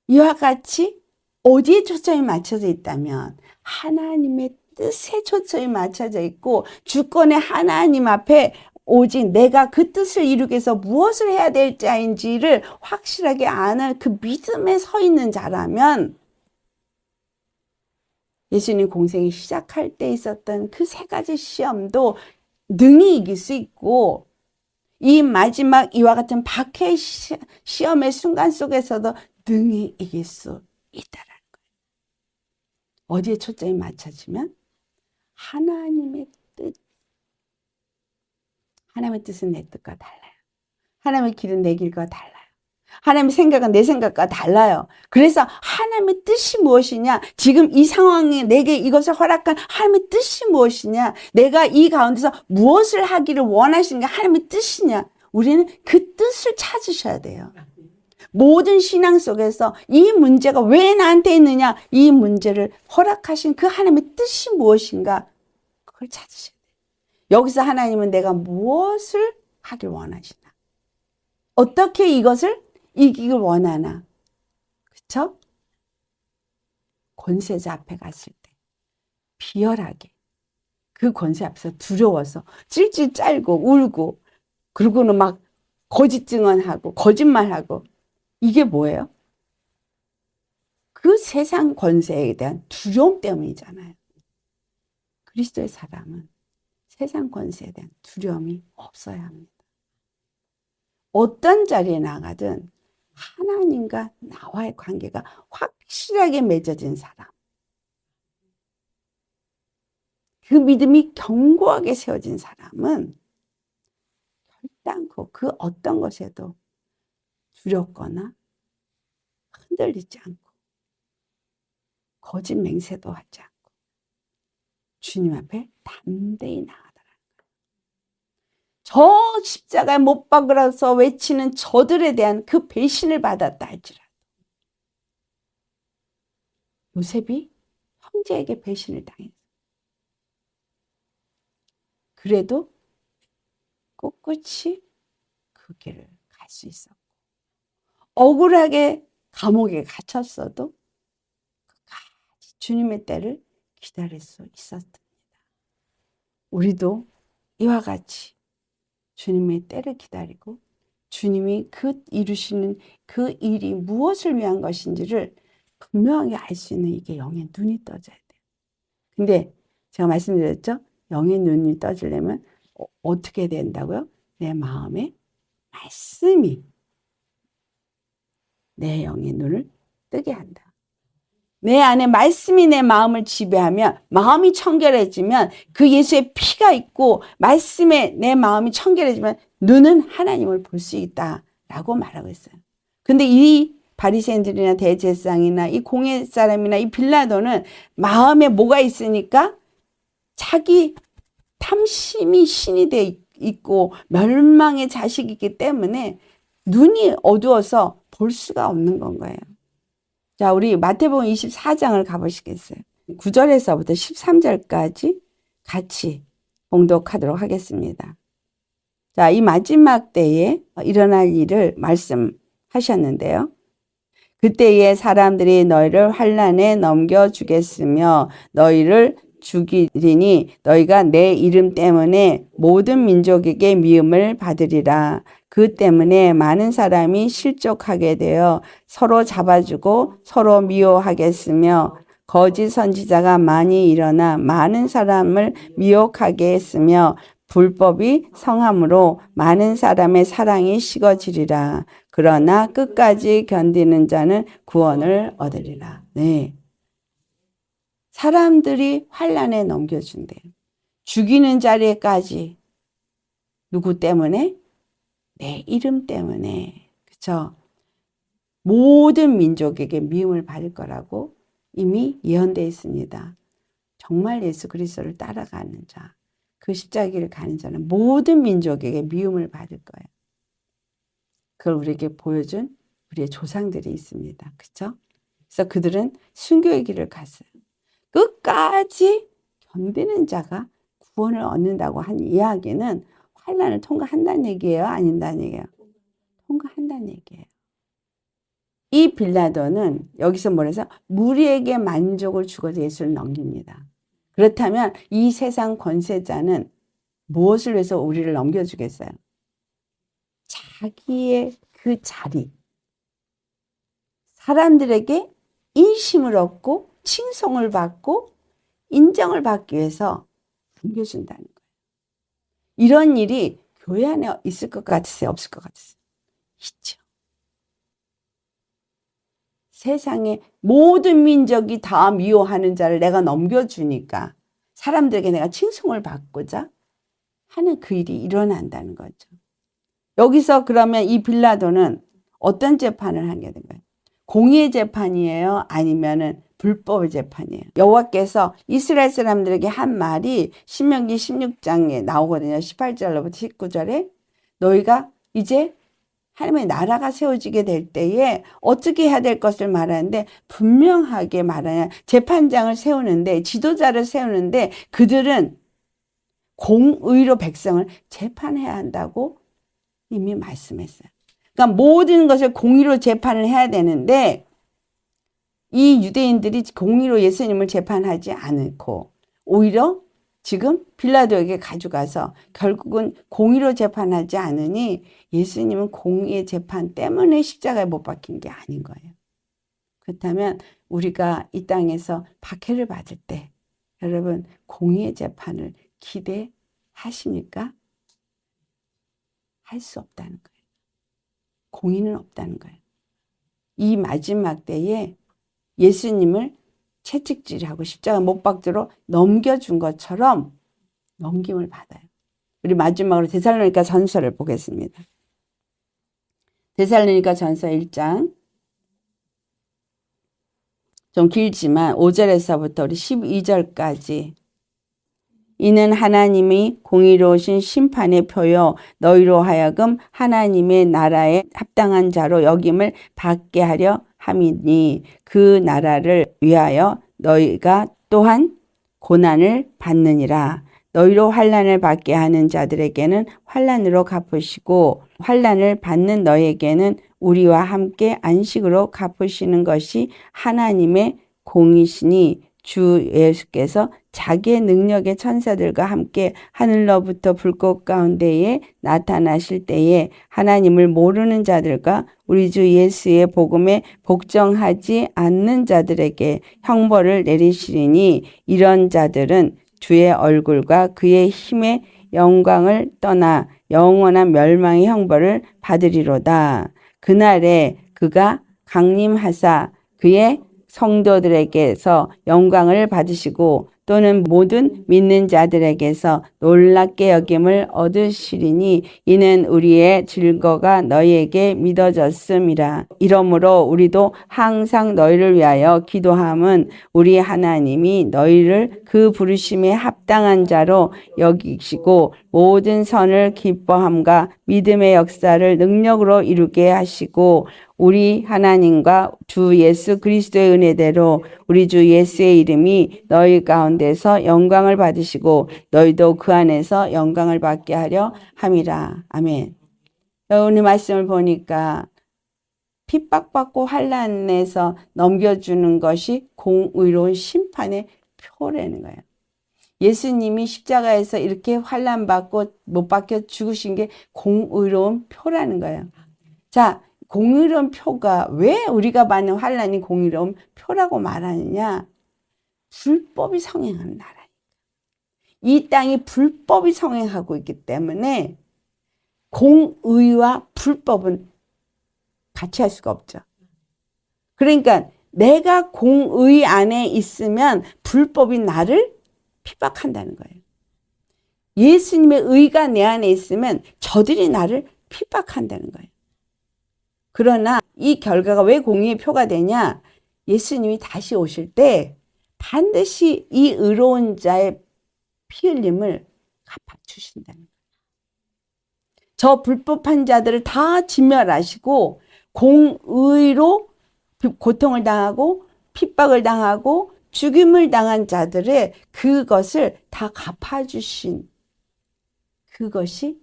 [SPEAKER 1] 이와 같이 어디에 초점이 맞춰져 있다면 하나님의 뜻에 초점이 맞춰져 있고 주권의 하나님 앞에 오직 내가 그 뜻을 이루기 위해서 무엇을 해야 될 자인지를 확실하게 아는 그 믿음에 서 있는 자라면 예수님 공생이 시작할 때 있었던 그 세 가지 시험도 능히 이길 수 있고 이 마지막 이와 같은 박해 시험의 순간 속에서도 능히 이길 수 있다라는 거예요. 어디에 초점이 맞춰지면 하나님의 뜻. 하나님의 뜻은 내 뜻과 달라요. 하나님의 길은 내 길과 달라요. 하나님의 생각은 내 생각과 달라요. 그래서 하나님의 뜻이 무엇이냐? 지금 이 상황에 내게 이것을 허락한 하나님의 뜻이 무엇이냐? 내가 이 가운데서 무엇을 하기를 원하시는가? 하나님의 뜻이냐? 우리는 그 뜻을 찾으셔야 돼요. 모든 신앙 속에서 이 문제가 왜 나한테 있느냐? 이 문제를 허락하신 그 하나님의 뜻이 무엇인가? 그걸 찾으셔야 돼요. 여기서 하나님은 내가 무엇을 하길 원하시나? 어떻게 이것을 이기길 원하나? 그쵸? 권세자 앞에 갔을 때 비열하게 그 권세 앞에서 두려워서 찔찔 짤고 울고 그러고는 막 거짓 증언하고 거짓말하고 이게 뭐예요? 그 세상 권세에 대한 두려움 때문이잖아요. 그리스도의 사람은 세상 권세에 대한 두려움이 없어야 합니다. 어떤 자리에 나가든 하나님과 나와의 관계가 확실하게 맺어진 사람. 그 믿음이 견고하게 세워진 사람은 결단코 그 어떤 것에도 두렵거나 흔들리지 않고 거짓 맹세도 하지 않고 주님 앞에 담대히 나아가더라는 거예요. 저 십자가에 못 박으라서 외치는 저들에 대한 그 배신을 받았다 할지라도 요셉이 형제에게 배신을 당했어요. 그래도 꿋꿋이 그 길을 갈 수 있었고 억울하게 감옥에 갇혔어도 끝까지 주님의 때를 기다릴 수 있었습니다. 우리도 이와 같이 주님의 때를 기다리고 주님이 그 이루시는 그 일이 무엇을 위한 것인지를 분명하게 알 수 있는 이게 영의 눈이 떠져야 돼요. 근데 제가 말씀드렸죠? 영의 눈이 떠지려면 어떻게 된다고요? 내 마음에 말씀이 내 영의 눈을 뜨게 한다. 내 안에 말씀이 내 마음을 지배하면, 마음이 청결해지면, 그 예수의 피가 있고 말씀에 내 마음이 청결해지면 눈은 하나님을 볼 수 있다라고 말하고 있어요. 근데 이 바리새인들이나 대제사장이나 이 공회 사람이나 이 빌라도는 마음에 뭐가 있으니까 자기 탐심이 신이 돼 있고 멸망의 자식이기 때문에 눈이 어두워서 볼 수가 없는 건 거예요. 자, 우리 마태복음 24장을 가보시겠어요? 9절에서부터 13절까지 같이 봉독하도록 하겠습니다. 자, 이 마지막 때에 일어날 일을 말씀하셨는데요. 그때에 사람들이 너희를 환난에 넘겨주겠으며 너희를 죽이리니 너희가 내 이름 때문에 모든 민족에게 미움을 받으리라. 그 때문에 많은 사람이 실족하게 되어 서로 잡아주고 서로 미워하겠으며 거짓 선지자가 많이 일어나 많은 사람을 미혹하게 했으며 불법이 성함으로 많은 사람의 사랑이 식어지리라. 그러나 끝까지 견디는 자는 구원을 얻으리라. 네. 사람들이 환난에 넘겨준대요. 죽이는 자리에까지. 누구 때문에? 내 이름 때문에. 그쵸? 모든 민족에게 미움을 받을 거라고 이미 예언되어 있습니다. 정말 예수 그리스도를 따라가는 자, 그 십자가를 가는 자는 모든 민족에게 미움을 받을 거예요. 그걸 우리에게 보여준 우리의 조상들이 있습니다. 그쵸? 그래서 그들은 순교의 길을 갔어요. 끝까지 견디는 자가 구원을 얻는다고 한 이야기는 환난을 통과한다는 얘기예요? 아닌다는 얘기예요? 통과한다는 얘기예요. 이 빌라도는 여기서 뭐래서 무리에게 만족을 주고서 예수를 넘깁니다. 그렇다면 이 세상 권세자는 무엇을 위해서 우리를 넘겨주겠어요? 자기의 그 자리, 사람들에게 인심을 얻고 칭송을 받고 인정을 받기 위해서 넘겨준다는 거예요. 이런 일이 교회 안에 있을 것 같으세요? 없을 것 같으세요? 있죠. 세상의 모든 민족이 다 미워하는 자를 내가 넘겨주니까 사람들에게 내가 칭송을 받고자 하는 그 일이 일어난다는 거죠. 여기서 그러면 이 빌라도는 어떤 재판을 하게 된 거예요? 공의의 재판이에요? 아니면은 불법의 재판이에요? 여호와께서 이스라엘 사람들에게 한 말이 신명기 16장에 나오거든요. 18절로부터 19절에 너희가 이제 하나님의 나라가 세워지게 될 때에 어떻게 해야 될 것을 말하는데 분명하게 말하냐. 재판장을 세우는데 지도자를 세우는데 그들은 공의로 백성을 재판해야 한다고 이미 말씀했어요. 그러니까 모든 것을 공의로 재판을 해야 되는데 이 유대인들이 공의로 예수님을 재판하지 않고 오히려 지금 빌라도에게 가져가서 결국은 공의로 재판하지 않으니 예수님은 공의의 재판 때문에 십자가에 못 박힌 게 아닌 거예요. 그렇다면 우리가 이 땅에서 박해를 받을 때 여러분 공의의 재판을 기대하십니까? 할 수 없다는 거예요. 공의는 없다는 거예요. 이 마지막 때에 예수님을 채찍질하고 십자가 못 박도록 넘겨준 것처럼 넘김을 받아요. 우리 마지막으로 데살로니가 전서를 보겠습니다. 데살로니가 전서 1장 좀 길지만 5절에서부터 우리 12절까지 이는 하나님이 공의로우신 심판의 표요 너희로 하여금 하나님의 나라에 합당한 자로 여김을 받게 하려 함이니 그 나라를 위하여 너희가 또한 고난을 받느니라. 너희로 환난을 받게 하는 자들에게는 환난으로 갚으시고 환난을 받는 너희에게는 우리와 함께 안식으로 갚으시는 것이 하나님의 공이시니 주 예수께서 자기의 능력의 천사들과 함께 하늘로부터 불꽃 가운데에 나타나실 때에 하나님을 모르는 자들과 우리 주 예수의 복음에 복종하지 않는 자들에게 형벌을 내리시리니 이런 자들은 주의 얼굴과 그의 힘의 영광을 떠나 영원한 멸망의 형벌을 받으리로다. 그날에 그가 강림하사 그의 성도들에게서 영광을 받으시고 또는 모든 믿는 자들에게서 놀랍게 여김을 얻으시리니 이는 우리의 증거가 너희에게 믿어졌음이라. 이러므로 우리도 항상 너희를 위하여 기도함은 우리 하나님이 너희를 그 부르심에 합당한 자로 여기시고 모든 선을 기뻐함과 믿음의 역사를 능력으로 이루게 하시고 우리 하나님과 주 예수 그리스도의 은혜대로 우리 주 예수의 이름이 너희 가운데서 영광을 받으시고 너희도 그 안에서 영광을 받게 하려 함이라. 아멘. 오늘 말씀을 보니까 핍박받고 환난에서 넘겨주는 것이 공의로운 심판의 표라는 거예요. 예수님이 십자가에서 이렇게 환난받고 못 박혀 죽으신 게 공의로운 표라는 거예요. 자, 공의로운 표가 왜 우리가 받는 환난이 공의로운 표라고 말하느냐? 불법이 성행하는 나라니까. 이 땅이 불법이 성행하고 있기 때문에 공의와 불법은 같이 할 수가 없죠. 그러니까 내가 공의 안에 있으면 불법이 나를 핍박한다는 거예요. 예수님의 의가 내 안에 있으면 저들이 나를 핍박한다는 거예요. 그러나 이 결과가 왜 공의의 표가 되냐? 예수님이 다시 오실 때 반드시 이 의로운 자의 피 흘림을 갚아주신다는 거예요. 저 불법한 자들을 다 진멸하시고 공의로 고통을 당하고 핍박을 당하고 죽임을 당한 자들의 그것을 다 갚아주신 그것이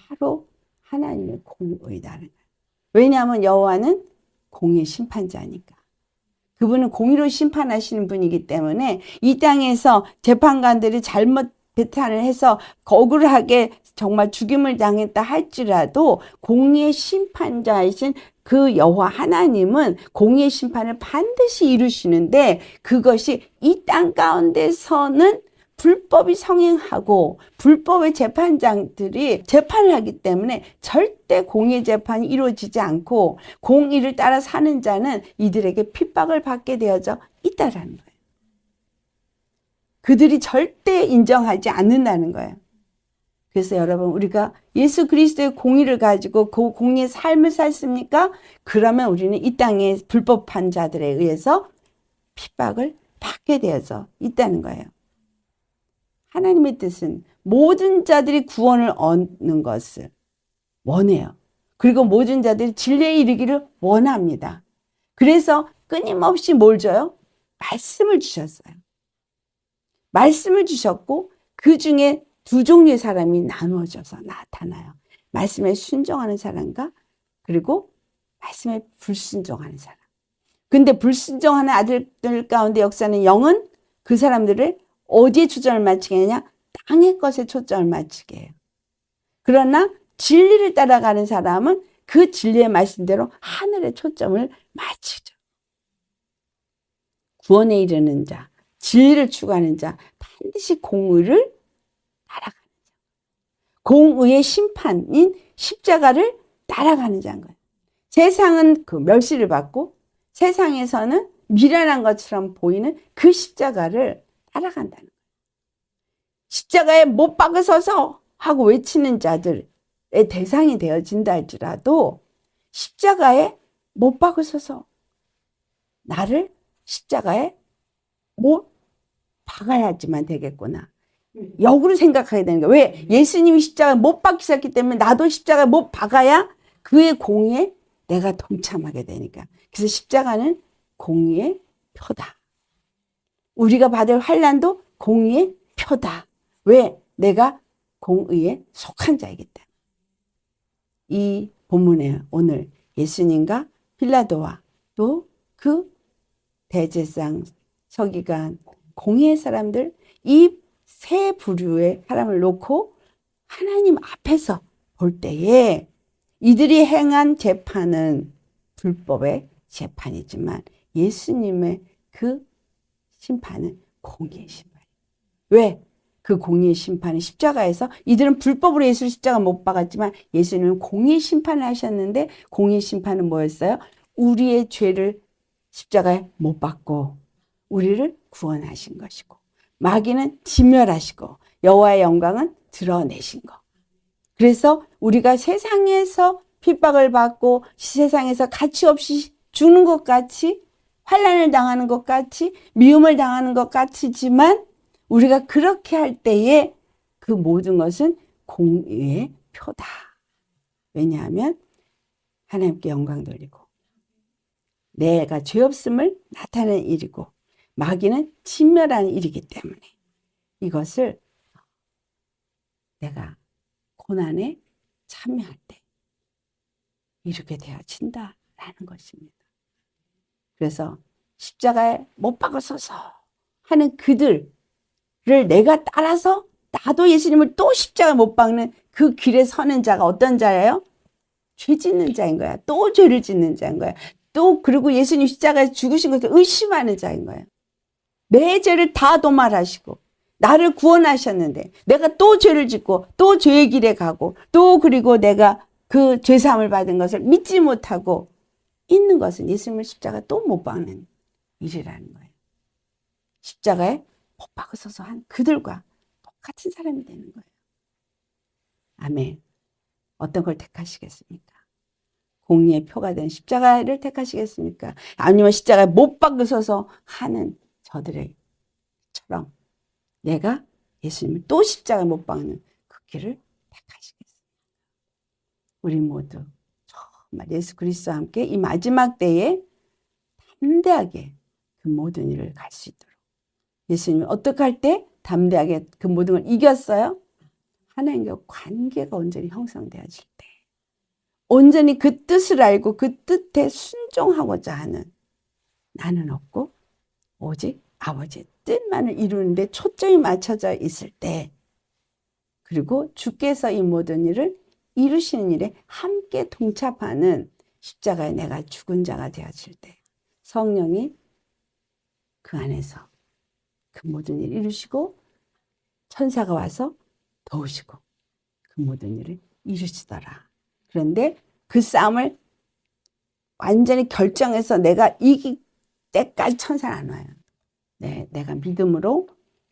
[SPEAKER 1] 바로 하나님의 공의다는 거예요. 왜냐하면 여호와는 공의 심판자니까. 그분은 공의로 심판하시는 분이기 때문에 이 땅에서 재판관들이 잘못 배탄을 해서 억울하게 정말 죽임을 당했다 할지라도 공의의 심판자이신 그 여호와 하나님은 공의의 심판을 반드시 이루시는데 그것이 이 땅 가운데서는 불법이 성행하고 불법의 재판장들이 재판을 하기 때문에 절대 공의 재판이 이루어지지 않고 공의를 따라 사는 자는 이들에게 핍박을 받게 되어져 있다라는 거예요. 그들이 절대 인정하지 않는다는 거예요. 그래서 여러분 우리가 예수 그리스도의 공의를 가지고 그 공의의 삶을 살습니까? 그러면 우리는 이 땅의 불법한 자들에 의해서 핍박을 받게 되어져 있다는 거예요. 하나님의 뜻은 모든 자들이 구원을 얻는 것을 원해요. 그리고 모든 자들이 진리에 이르기를 원합니다. 그래서 끊임없이 뭘 줘요? 말씀을 주셨어요. 말씀을 주셨고 그 중에 두 종류의 사람이 나누어져서 나타나요. 말씀에 순종하는 사람과 그리고 말씀에 불순종하는 사람. 근데 불순종하는 아들들 가운데 역사는 영은 그 사람들을 어디에 초점을 맞추게 하냐? 땅의 것에 초점을 맞추게 해요. 그러나 진리를 따라가는 사람은 그 진리의 말씀대로 하늘에 초점을 맞추죠. 구원에 이르는 자, 진리를 추구하는 자, 반드시 공의를 따라가는 자. 공의의 심판인 십자가를 따라가는 자인 거예요. 세상은 그 멸시를 받고 세상에서는 미련한 것처럼 보이는 그 십자가를 따라간다는 거예요. 십자가에 못 박으소서 하고 외치는 자들의 대상이 되어진다 할지라도 십자가에 못 박으소서 나를 십자가에 못 박아야지만 되겠구나. 역으로 생각하게 되는 거예요. 왜? 예수님이 십자가에 못 박히셨기 때문에 나도 십자가에 못 박아야 그의 공의에 내가 동참하게 되니까. 그래서 십자가는 공의의 표다. 우리가 받을 환난도 공의의 표다. 왜? 내가 공의에 속한 자이기 때문에. 이 본문에 오늘 예수님과 빌라도와 또 그 대제사장 서기관 공의의 사람들 이 세 부류의 사람을 놓고 하나님 앞에서 볼 때에 이들이 행한 재판은 불법의 재판이지만 예수님의 그 심판은 공의의 심판이에요. 왜? 그 공의의 심판은 십자가에서 이들은 불법으로 예수 십자가 못 박았지만 예수님은 공의의 심판을 하셨는데 공의의 심판은 뭐였어요? 우리의 죄를 십자가에 못 박고 우리를 구원하신 것이고, 마귀는 진멸하시고 여호와의 영광은 드러내신 거. 그래서 우리가 세상에서 핍박을 받고 세상에서 가치 없이 죽는 것 같이, 환난을 당하는 것 같이, 미움을 당하는 것 같지만, 우리가 그렇게 할 때에 그 모든 것은 공의의 표다. 왜냐하면 하나님께 영광 돌리고 내가 죄 없음을 나타내는 일이고, 마귀는 진멸하는 일이기 때문에 이것을 내가 고난에 참여할 때 이렇게 되어진다라는 것입니다. 그래서 십자가에 못 박아서서 하는 그들을 내가 따라서 나도 예수님을 또 십자가에 못 박는 그 길에 서는 자가 어떤 자예요? 죄 짓는 자인 거야. 또 죄를 짓는 자인 거야. 또 그리고 예수님 십자가에 죽으신 것을 의심하는 자인 거야. 내 죄를 다 도말하시고 나를 구원하셨는데 내가 또 죄를 짓고 또 죄의 길에 가고 또 그리고 내가 그 죄사함을 받은 것을 믿지 못하고 있는 것은 예수님을 십자가 또 못 박는 일이라는 거예요. 십자가에 못 박아서서 한 그들과 똑같은 사람이 되는 거예요. 아멘. 어떤 걸 택하시겠습니까? 공의의 표가 된 십자가를 택하시겠습니까? 아니면 십자가에 못 박으셔서 하는 저들처럼 내가 예수님을 또 십자가에 못 박는 그 길을 택하시겠습니까? 우리 모두 정말 예수 그리스도와 함께 이 마지막 때에 담대하게 그 모든 일을 갈 수 있도록, 예수님이 어떻게 할 때 담대하게 그 모든 걸 이겼어요? 하나님과 관계가 온전히 형성되어질 때, 온전히 그 뜻을 알고 그 뜻에 순종하고자 하는, 나는 없고 오직 아버지의 뜻만을 이루는데 초점이 맞춰져 있을 때, 그리고 주께서 이 모든 일을 이루시는 일에 함께 동참하는 십자가에 내가 죽은 자가 되어질 때, 성령이 그 안에서 그 모든 일을 이루시고 천사가 와서 도우시고 그 모든 일을 이루시더라. 그런데 그 싸움을 완전히 결정해서 내가 이길 때까지 천사는 안 와요. 내가 믿음으로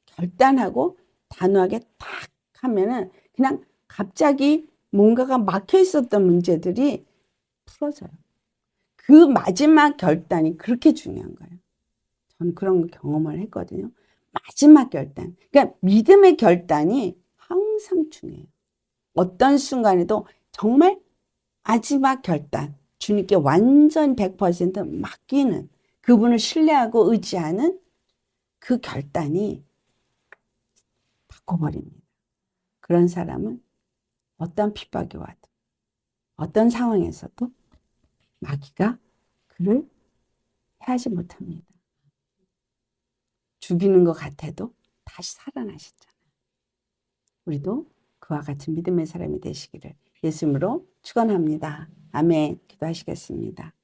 [SPEAKER 1] 결단하고 단호하게 탁 하면은 그냥 갑자기 뭔가가 막혀 있었던 문제들이 풀어져요. 그 마지막 결단이 그렇게 중요한 거예요. 저는 그런 경험을 했거든요. 마지막 결단. 그러니까 믿음의 결단이 항상 중요해요. 어떤 순간에도 정말 마지막 결단, 주님께 완전 100% 맡기는, 그분을 신뢰하고 의지하는 그 결단이 바꿔버립니다. 그런 사람은 어떤 핍박이 와도 어떤 상황에서도 마귀가 그를 해하지 못합니다. 죽이는 것 같아도 다시 살아나셨잖아요. 우리도 그와 같은 믿음의 사람이 되시기를 예수님으로 축원합니다. 아멘. 기도하시겠습니다.